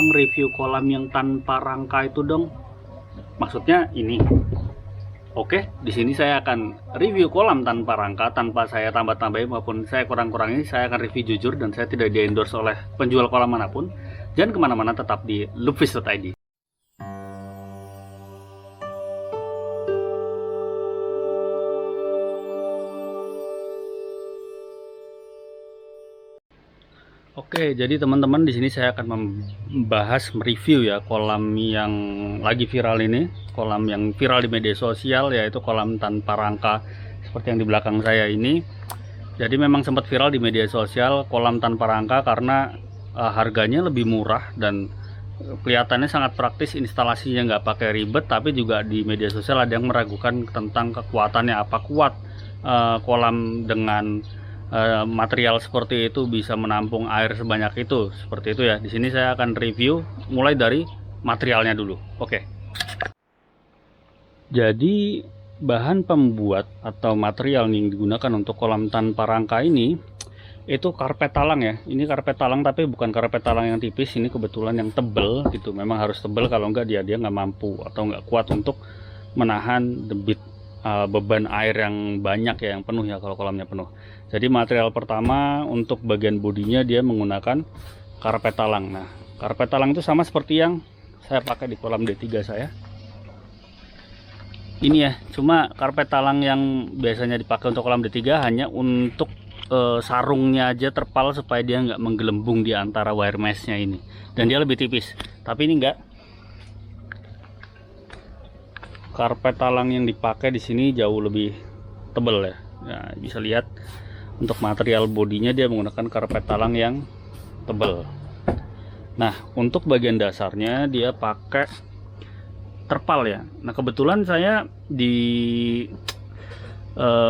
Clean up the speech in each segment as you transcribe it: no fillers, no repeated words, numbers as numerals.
Bang review kolam yang tanpa rangka itu dong. Maksudnya ini. Oke, di sini saya akan review kolam tanpa rangka, tanpa saya tambah-tambahin maupun saya kurang-kurangi. Saya akan review jujur dan saya tidak di-endorse oleh penjual kolam manapun. Jangan kemana-mana, tetap di loopfish.id. Oke, jadi teman-teman di sini saya akan membahas mereview ya kolam yang lagi viral ini, kolam yang viral di media sosial, yaitu kolam tanpa rangka seperti yang di belakang saya ini. Jadi memang sempat viral di media sosial kolam tanpa rangka karena harganya lebih murah dan kelihatannya sangat praktis, instalasinya nggak pakai ribet. Tapi juga di media sosial ada yang meragukan tentang kekuatannya, apa kuat kolam dengan material seperti itu bisa menampung air sebanyak itu, seperti itu ya. Di sini saya akan review mulai dari materialnya dulu. Oke. Jadi bahan pembuat atau material yang digunakan untuk kolam tanpa rangka ini itu karpet talang ya. Ini karpet talang tapi bukan karpet talang yang tipis, ini kebetulan yang tebel gitu. Memang harus tebel, kalau enggak dia nggak mampu atau nggak kuat untuk menahan debit beban air yang banyak ya, yang penuh ya kalau kolamnya penuh. Jadi material pertama untuk bagian bodinya dia menggunakan karpet talang. Nah, karpet talang itu sama seperti yang saya pakai di kolam D3 saya. Ini ya, cuma karpet talang yang biasanya dipakai untuk kolam D3 hanya untuk sarungnya aja terpal supaya dia nggak menggelembung di antara wire mesh-nya ini. Dan dia lebih tipis. Tapi ini enggak. Karpet talang yang dipakai di sini jauh lebih tebal ya. Nah, bisa lihat untuk material bodinya dia menggunakan karpet talang yang tebal. Nah, untuk bagian dasarnya dia pakai terpal ya. Nah, kebetulan saya di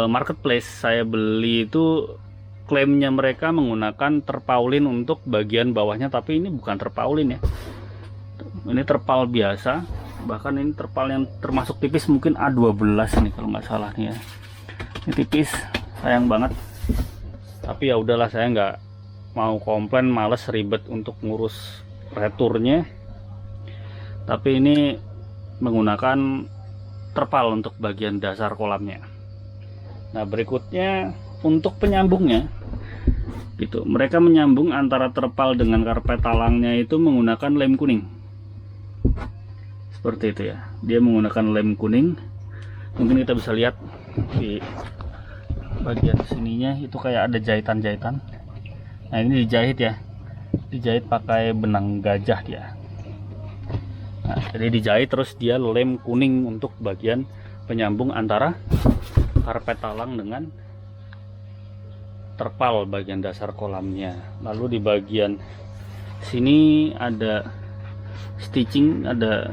marketplace saya beli itu klaimnya mereka menggunakan terpaulin untuk bagian bawahnya, tapi ini bukan terpaulin ya. Ini terpal biasa. Bahkan ini terpal yang termasuk tipis, mungkin A12 nih kalau nggak salah nih ya. Ini tipis, sayang banget. Tapi ya udahlah, saya nggak mau komplain, males ribet untuk ngurus returnya. Tapi ini menggunakan terpal untuk bagian dasar kolamnya. Nah, berikutnya untuk penyambungnya gitu, mereka menyambung antara terpal dengan karpet talangnya itu menggunakan lem kuning. Seperti itu ya, dia menggunakan lem kuning. Mungkin kita bisa lihat di bagian sininya itu kayak ada jahitan-jahitan. Nah, ini dijahit ya, dijahit pakai benang gajah dia. Nah, jadi dijahit terus dia lem kuning untuk bagian penyambung antara karpet talang dengan terpal bagian dasar kolamnya. Lalu di bagian sini ada stitching, ada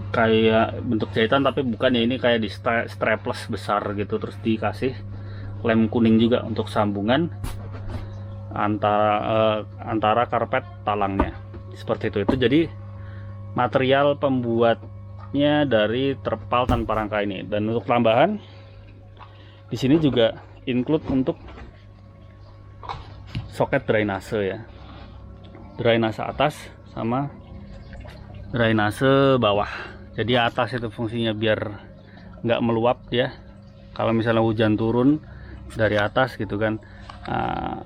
kayak bentuk jahitan tapi bukan ya, ini kayak di strapless besar gitu, terus dikasih lem kuning juga untuk sambungan antara karpet talangnya, seperti itu. Jadi material pembuatnya dari terpal tanpa rangka ini. Dan untuk tambahan di sini juga include untuk soket drainase ya, drainase atas sama drainase bawah. Jadi atas itu fungsinya biar nggak meluap ya, kalau misalnya hujan turun dari atas gitu kan.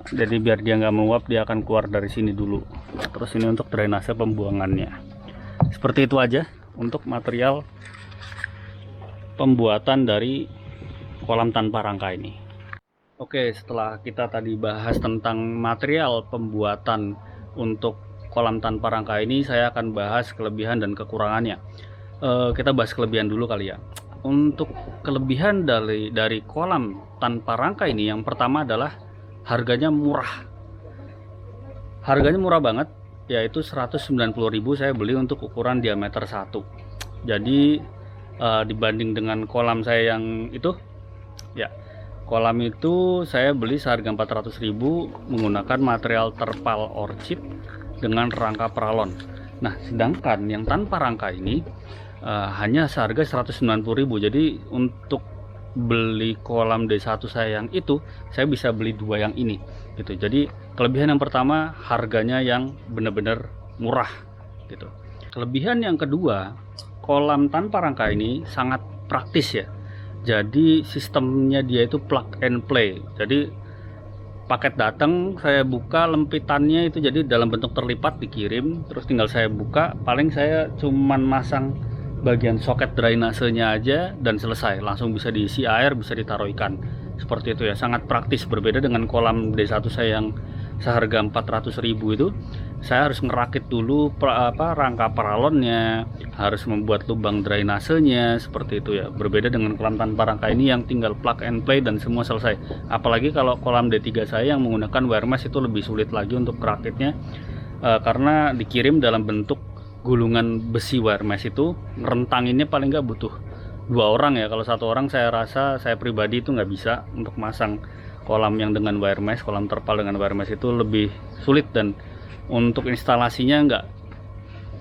Jadi biar dia nggak meluap, dia akan keluar dari sini dulu. Terus ini untuk drainase pembuangannya. Seperti itu aja untuk material pembuatan dari kolam tanpa rangka ini. Oke, setelah kita tadi bahas tentang material pembuatan untuk kolam tanpa rangka ini, saya akan bahas kelebihan dan kekurangannya. Kita bahas kelebihan dulu kali ya. Untuk kelebihan dari kolam tanpa rangka ini, yang pertama adalah harganya murah. Harganya murah banget, yaitu 190.000 saya beli untuk ukuran diameter 1. Jadi dibanding dengan kolam saya yang itu ya, kolam itu saya beli seharga 400.000 menggunakan material terpal orchid dengan rangka peralon. Nah, sedangkan yang tanpa rangka ini hanya seharga 190.000. Jadi untuk beli kolam D1 saya yang itu, saya bisa beli dua yang ini gitu. Jadi kelebihan yang pertama, harganya yang benar-benar murah gitu. Kelebihan yang kedua, kolam tanpa rangka ini sangat praktis ya. Jadi sistemnya dia itu plug and play. Jadi paket datang, saya buka lempitannya itu jadi dalam bentuk terlipat dikirim, terus tinggal saya buka, paling saya cuman masang bagian soket drainasenya aja dan selesai, langsung bisa diisi air, bisa ditaruh ikan. Seperti itu ya, sangat praktis, berbeda dengan kolam D1 saya yang seharga 400.000 itu. Saya harus ngerakit dulu rangka paralonnya, harus membuat lubang drainasenya, seperti itu ya. Berbeda dengan kolam tanpa rangka ini yang tinggal plug and play dan semua selesai. Apalagi kalau kolam D3 saya yang menggunakan wire mesh itu lebih sulit lagi untuk rakitnya, karena dikirim dalam bentuk gulungan besi wire mesh. Itu ngerentanginnya paling nggak butuh 2 orang ya. Kalau 1 orang saya rasa, saya pribadi itu nggak bisa untuk masang kolam yang dengan wire mesh, kolam terpal dengan wire mesh itu lebih sulit dan untuk instalasinya nggak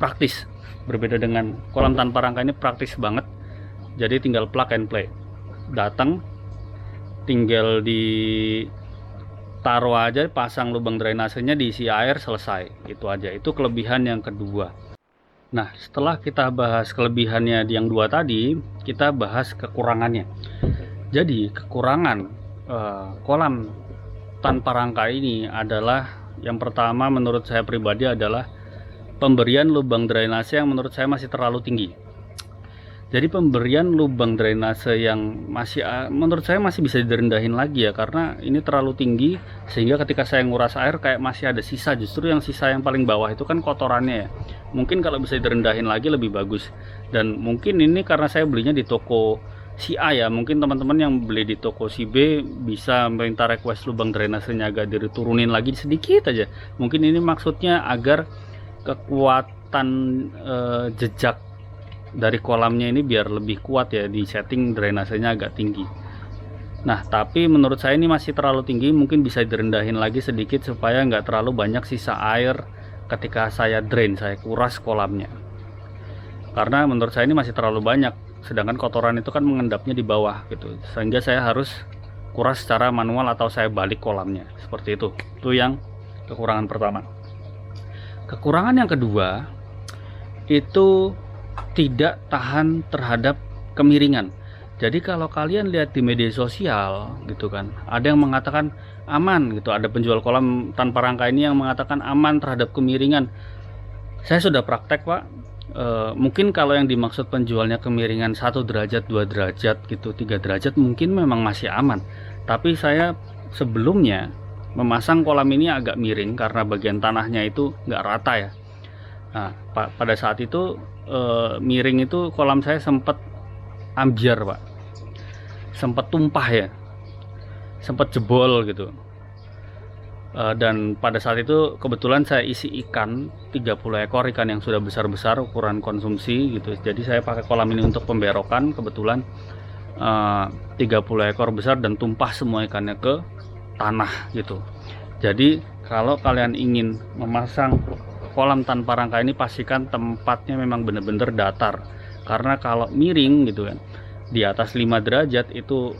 praktis. Berbeda dengan kolam tanpa rangka ini praktis banget. Jadi tinggal plug and play, datang tinggal ditaruh aja, pasang lubang drainasenya, diisi air, selesai. Itu aja. Itu kelebihan yang kedua. Nah, setelah kita bahas kelebihannya yang 2 tadi, kita bahas kekurangannya. Jadi kekurangan kolam tanpa rangka ini adalah, yang pertama menurut saya pribadi adalah pemberian lubang drainase yang menurut saya masih terlalu tinggi. Jadi pemberian lubang drainase yang masih, menurut saya masih bisa direndahin lagi ya, karena ini terlalu tinggi sehingga ketika saya nguras air kayak masih ada sisa. Justru yang sisa yang paling bawah itu kan kotorannya ya. Mungkin kalau bisa direndahin lagi lebih bagus. Dan mungkin ini karena saya belinya di toko si A ya, mungkin teman-teman yang beli di toko si B bisa minta request lubang drainasenya agak diturunin lagi sedikit aja. Mungkin ini maksudnya agar kekuatan jejak dari kolamnya ini biar lebih kuat ya, di setting drainasenya agak tinggi. Nah, tapi menurut saya ini masih terlalu tinggi, mungkin bisa direndahin lagi sedikit supaya nggak terlalu banyak sisa air ketika saya drain, saya kuras kolamnya. Karena menurut saya ini masih terlalu banyak, sedangkan kotoran itu kan mengendapnya di bawah gitu, sehingga saya harus kuras secara manual atau saya balik kolamnya, seperti itu. Itu yang kekurangan pertama. Kekurangan yang kedua itu tidak tahan terhadap kemiringan. Jadi kalau kalian lihat di media sosial gitu kan, ada yang mengatakan aman gitu, ada penjual kolam tanpa rangka ini yang mengatakan aman terhadap kemiringan. Saya sudah praktek Pak. Mungkin kalau yang dimaksud penjualnya kemiringan 1 derajat, 2 derajat gitu, 3 derajat mungkin memang masih aman. Tapi saya sebelumnya memasang kolam ini agak miring karena bagian tanahnya itu nggak rata ya. Nah, pada saat itu miring itu kolam saya sempat ambiar Pak, sempat tumpah ya, sempat jebol gitu. Dan pada saat itu kebetulan saya isi ikan 30 ekor, ikan yang sudah besar-besar ukuran konsumsi gitu. Jadi saya pakai kolam ini untuk pemberokan, kebetulan 30 ekor besar dan tumpah semua ikannya ke tanah gitu. Jadi kalau kalian ingin memasang kolam tanpa rangka ini, pastikan tempatnya memang benar-benar datar. Karena kalau miring gitu kan, di atas 5 derajat itu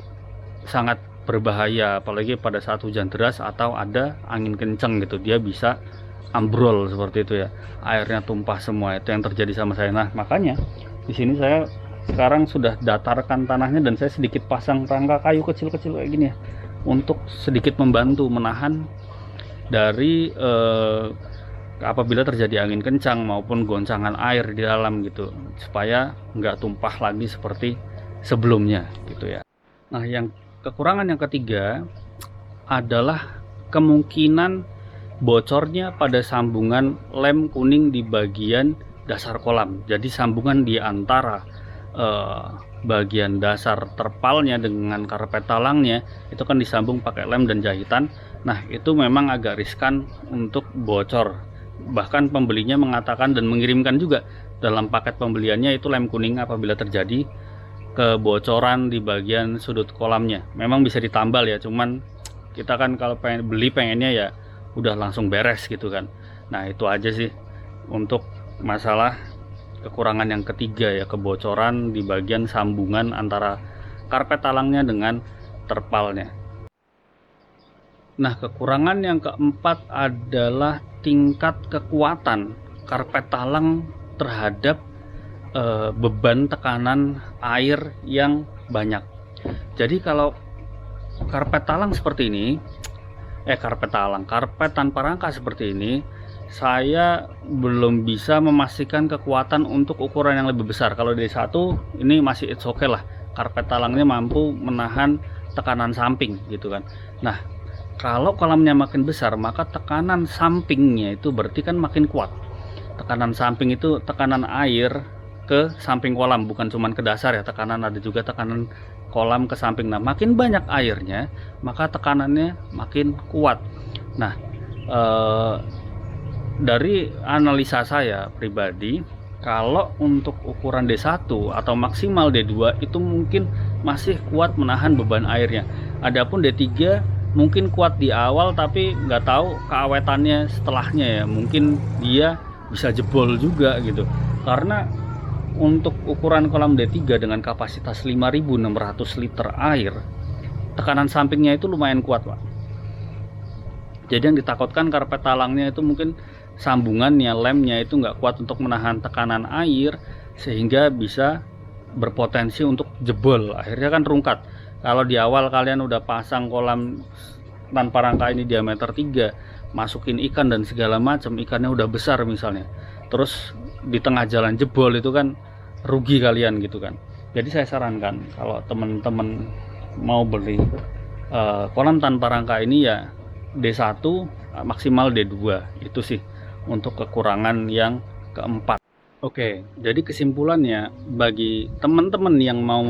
sangat berbahaya, apalagi pada saat hujan deras atau ada angin kencang gitu, dia bisa ambrol seperti itu ya, airnya tumpah semua. Itu yang terjadi sama saya. Nah, makanya di sini saya sekarang sudah datarkan tanahnya dan saya sedikit pasang rangka kayu kecil-kecil kayak gini ya, untuk sedikit membantu menahan dari apabila terjadi angin kencang maupun goncangan air di dalam gitu, supaya nggak tumpah lagi seperti sebelumnya gitu ya. Nah, yang kekurangan yang ketiga adalah kemungkinan bocornya pada sambungan lem kuning di bagian dasar kolam. Jadi sambungan di antara bagian dasar terpalnya dengan karpet talangnya itu kan disambung pakai lem dan jahitan. Nah, itu memang agak riskan untuk bocor. Bahkan pembelinya mengatakan dan mengirimkan juga dalam paket pembeliannya itu lem kuning apabila terjadi kebocoran di bagian sudut kolamnya. Memang bisa ditambal ya, cuman kita kan kalau pengen beli pengennya ya udah langsung beres gitu kan. Nah, itu aja sih untuk masalah kekurangan yang ketiga ya, kebocoran di bagian sambungan antara karpet talangnya dengan terpalnya. Nah, kekurangan yang keempat adalah tingkat kekuatan karpet talang terhadap beban tekanan air yang banyak. Jadi kalau karpet talang seperti ini, karpet tanpa rangka seperti ini, saya belum bisa memastikan kekuatan untuk ukuran yang lebih besar. Kalau D1 ini masih it's okay lah, karpet talangnya mampu menahan tekanan samping gitu kan. Nah, kalau kolamnya makin besar, maka tekanan sampingnya itu berarti kan makin kuat. Tekanan samping itu tekanan air ke samping kolam, bukan cuman ke dasar ya, tekanan ada juga tekanan kolam ke samping. Nah, makin banyak airnya, maka tekanannya makin kuat. Nah, dari analisa saya pribadi, kalau untuk ukuran D1 atau maksimal D2 itu mungkin masih kuat menahan beban airnya. Adapun D3 mungkin kuat di awal, tapi nggak tahu keawetannya setelahnya ya, mungkin dia bisa jebol juga gitu. Karena untuk ukuran kolam D3 dengan kapasitas 5.600 liter air, tekanan sampingnya itu lumayan kuat, Pak. Jadi yang ditakutkan karpet talangnya itu mungkin sambungannya, lemnya itu nggak kuat untuk menahan tekanan air, sehingga bisa berpotensi untuk jebol. Akhirnya kan rungkat. Kalau di awal kalian udah pasang kolam tanpa rangka ini diameter 3, masukin ikan dan segala macam, ikannya udah besar misalnya, terus di tengah jalan jebol, itu kan rugi kalian gitu kan. Jadi saya sarankan kalau teman-teman mau beli kolam tanpa rangka ini ya D1 maksimal D2, itu sih untuk kekurangan yang keempat. Oke, jadi kesimpulannya bagi teman-teman yang mau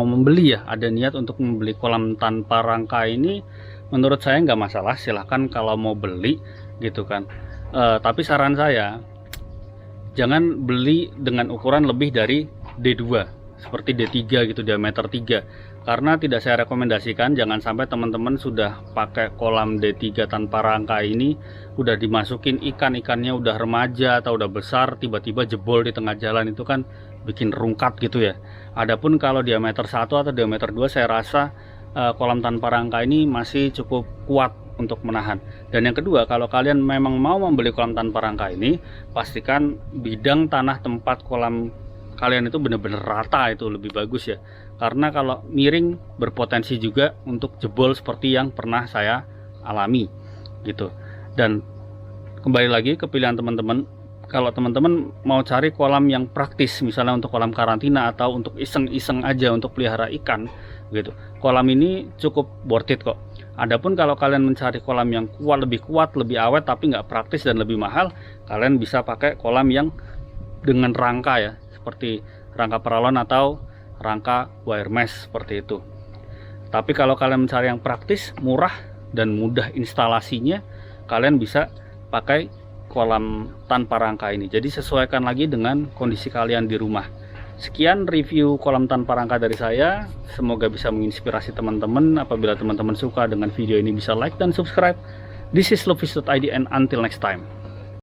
membeli ya, ada niat untuk membeli kolam tanpa rangka ini, menurut saya nggak masalah, silahkan kalau mau beli gitu kan. Tapi saran saya, jangan beli dengan ukuran lebih dari D2 seperti D3 gitu, diameter 3, karena tidak saya rekomendasikan. Jangan sampai teman-teman sudah pakai kolam D3 tanpa rangka ini, udah dimasukin ikannya udah remaja atau udah besar, tiba-tiba jebol di tengah jalan, itu kan bikin rungkat gitu ya. Adapun kalau diameter 1 atau diameter 2, saya rasa kolam tanpa rangka ini masih cukup kuat untuk menahan. Dan yang kedua, kalau kalian memang mau membeli kolam tanpa rangka ini, pastikan bidang tanah tempat kolam kalian itu benar-benar rata, itu lebih bagus ya. Karena kalau miring berpotensi juga untuk jebol seperti yang pernah saya alami gitu. Dan kembali lagi ke pilihan teman-teman. Kalau teman-teman mau cari kolam yang praktis, misalnya untuk kolam karantina atau untuk iseng-iseng aja untuk pelihara ikan gitu, kolam ini cukup worth it kok. Adapun kalau kalian mencari kolam yang lebih kuat, lebih awet, tapi nggak praktis dan lebih mahal, kalian bisa pakai kolam yang dengan rangka ya, seperti rangka peralon atau rangka wire mesh seperti itu. Tapi kalau kalian mencari yang praktis, murah dan mudah instalasinya, kalian bisa pakai kolam tanpa rangka ini. Jadi sesuaikan lagi dengan kondisi kalian di rumah. Sekian review kolam tanpa rangka dari saya. Semoga bisa menginspirasi teman-teman. Apabila teman-teman suka dengan video ini, bisa like dan subscribe. This is Lovis.id and until next time.